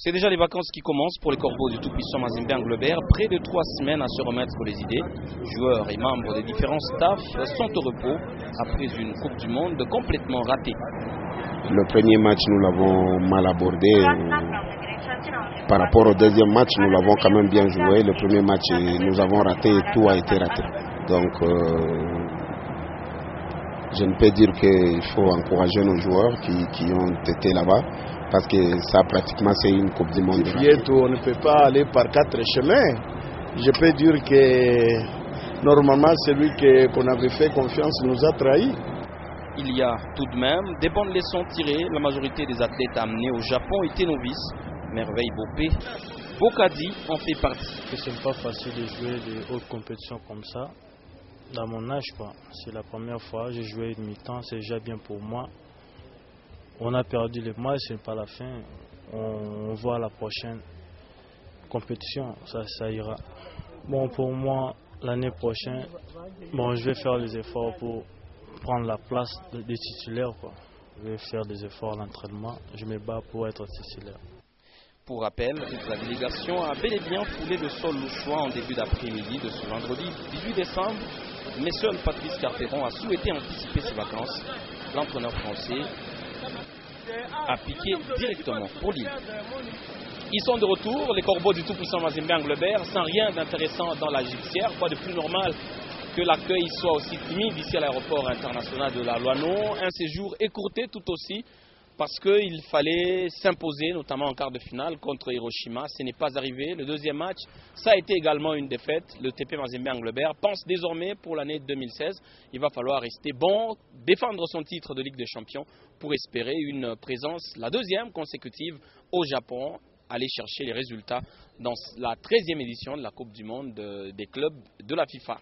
C'est déjà les vacances qui commencent pour les corbeaux du tout-puissant Mazembe Anglebert. Près de 3 semaines à se remettre les idées. Joueurs et membres des différents staffs sont au repos après une Coupe du Monde complètement ratée. Le premier match, nous l'avons mal abordé. Par rapport au deuxième match, nous l'avons quand même bien joué. Le premier match, nous avons raté et tout a été raté. Donc, je ne peux dire qu'il faut encourager nos joueurs qui ont été là-bas. Parce que ça, pratiquement, c'est une Coupe du Monde. On ne peut pas aller par 4 chemins. Je peux dire que normalement, celui qu'on avait fait confiance nous a trahis. Il y a tout de même des bonnes leçons tirées. La majorité des athlètes amenés au Japon étaient novices. Merveille Bopé, Bokadi en fait partie. Ce n'est pas facile de jouer des hautes compétitions comme ça. Dans mon âge, c'est la première fois que j'ai joué une mi-temps, c'est déjà bien pour moi. On a perdu le match, ce n'est pas la fin. On voit la prochaine compétition, ça ira. Bon, pour moi, l'année prochaine, je vais faire les efforts pour prendre la place des titulaires. Je vais faire des efforts à l'entraînement. Je me bats pour être titulaire. Pour rappel, la délégation a bel et bien foulé le sol louchois en début d'après-midi de ce vendredi 18 décembre. Mais seul Patrice Carteron a souhaité anticiper ses vacances. L'entraîneur français a piqué directement pour Lille. Ils sont de retour, les corbeaux du tout-puissant Mazembe Anglebert, sans rien d'intéressant dans la gipsière. Quoi de plus normal que l'accueil soit aussi timide ici à l'aéroport international de la Loano. Un séjour écourté tout aussi parce qu'il fallait s'imposer, notamment en quart de finale contre Hiroshima. Ce n'est pas arrivé. Le deuxième match, ça a été également une défaite. Le TP Mazembe Anglebert pense désormais pour l'année 2016. Il va falloir rester bon, défendre son titre de Ligue des Champions pour espérer une présence, la deuxième consécutive au Japon. Aller chercher les résultats dans la 13e édition de la Coupe du Monde des clubs de la FIFA.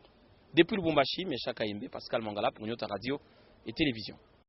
Depuis Lubumbashi, Mesha Kayembe, Pascal Mangala pour Nyota Radio et Télévision.